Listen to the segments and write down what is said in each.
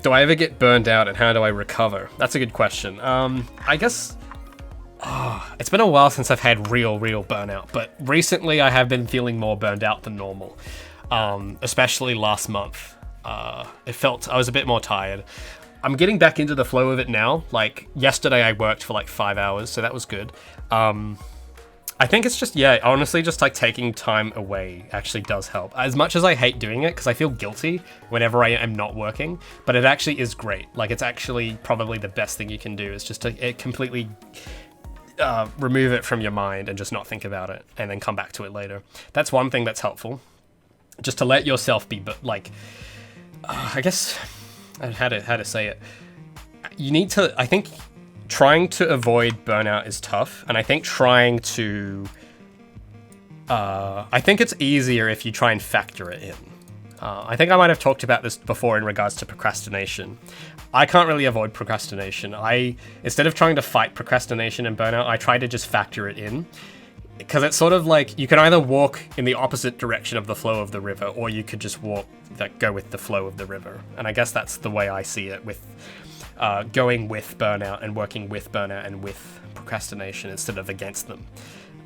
Do I ever get burned out and how do I recover? That's a good question. I guess it's been a while since I've had real burnout, but recently I have been feeling more burned out than normal, especially last month. It felt I was a bit more tired. I'm getting back into the flow of it now. Like yesterday I worked for like 5 hours, so that was good. I think it's just, yeah, honestly, just like taking time away actually does help. As much as I hate doing it, because I feel guilty whenever I am not working, but it actually is great. Like, it's actually probably the best thing you can do is just to completely remove it from your mind and just not think about it and then come back to it later. That's one thing that's helpful. Just to let yourself be, but like, I guess, how to say it. You need to, I think, trying to avoid burnout is tough, and I think trying to, I think it's easier if you try and factor it in. I think I might have talked about this before in regards to procrastination. I can't really avoid procrastination. Instead of trying to fight procrastination and burnout, I try to just factor it in. Because it's sort of like, you can either walk in the opposite direction of the flow of the river, or you could just go with the flow of the river. And I guess that's the way I see it with going with burnout and working with burnout and with procrastination instead of against them.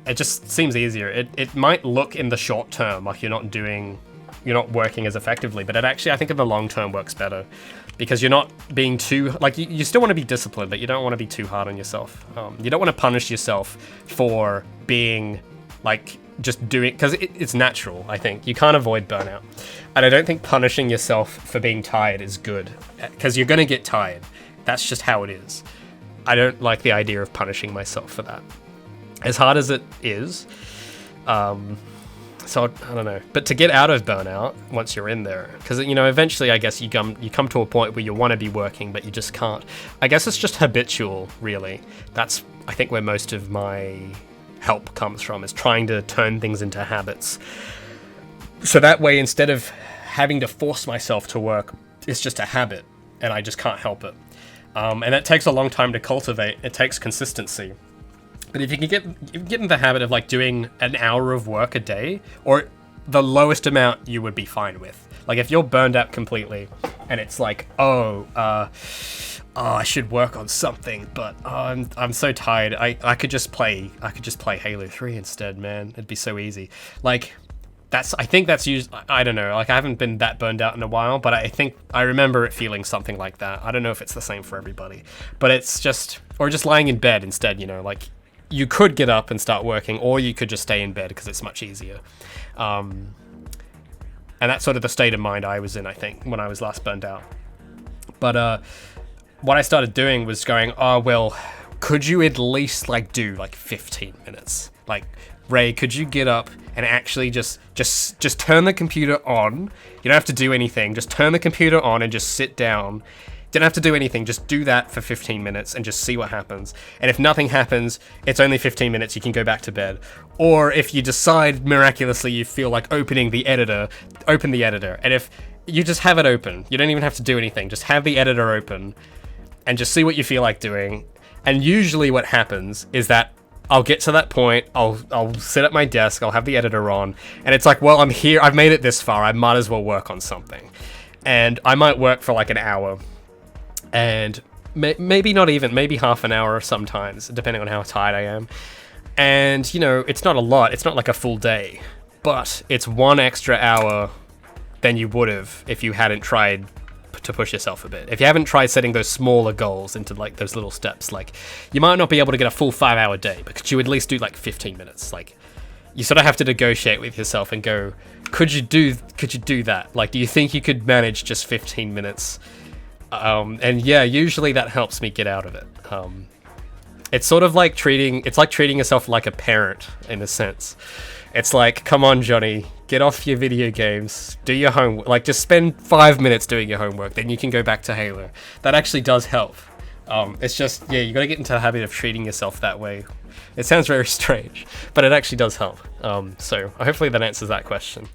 It just seems easier. It might look in the short term like you're not working as effectively, but it actually, I think in the long term works better because you're not being too, like, you still want to be disciplined, but you don't want to be too hard on yourself. You don't want to punish yourself for being like just doing, because it's natural. I think you can't avoid burnout, and I don't think punishing yourself for being tired is good, because you're going to get tired. That's just how it is. I don't like the idea of punishing myself for that, as hard as it is. So I don't know, but to get out of burnout once you're in there, because eventually I guess you come to a point where you want to be working but you just can't. I guess it's just habitual, really. That's, I think, where most of my help comes from, is trying to turn things into habits. So that way, instead of having to force myself to work, it's just a habit and I just can't help it. And it takes a long time to cultivate. It takes consistency. But if you can get in the habit of like doing an hour of work a day, or the lowest amount you would be fine with. Like if you're burned out completely and it's like, I should work on something, but I'm so tired. I could just play Halo 3 instead, man. It'd be so easy. Like I think that's used, I don't know, like I haven't been that burned out in a while, but I think I remember it feeling something like that. I don't know if it's the same for everybody, but it's just, or just lying in bed instead, like you could get up and start working, or you could just stay in bed because it's much easier. And that's sort of the state of mind I was in, I think, when I was last burned out. But what I started doing was going, could you at least like do like 15 minutes? Like, Ray, could you get up and actually just turn the computer on? You don't have to do anything. Just turn the computer on and just sit down. Don't have to do anything, just do that for 15 minutes and just see what happens. And if nothing happens, it's only 15 minutes, you can go back to bed. Or if you decide miraculously you feel like opening the editor, open the editor. And if you just have it open, you don't even have to do anything, just have the editor open and just see what you feel like doing. And usually what happens is that I'll get to that point, I'll sit at my desk, I'll have the editor on, and it's like, well, I'm here, I've made it this far, I might as well work on something. And I might work for like an hour. And maybe not even, maybe half an hour sometimes, depending on how tired I am. And, it's not a lot. It's not like a full day. But it's 1 extra hour than you would have if you hadn't tried to push yourself a bit. If you haven't tried setting those smaller goals into, like, those little steps. Like, you might not be able to get a full 5-hour day, but could you at least do, like, 15 minutes? Like, you sort of have to negotiate with yourself and go, could you do that? Like, do you think you could manage just 15 minutes? And yeah, usually that helps me get out of it. It's sort of like treating yourself like a parent in a sense. It's like, come on, Johnny, get off your video games, do your homework, like just spend 5 minutes doing your homework, then you can go back to Halo. That actually does help. It's just, yeah, you gotta get into the habit of treating yourself that way. It sounds very strange, but it actually does help. So hopefully that answers that question.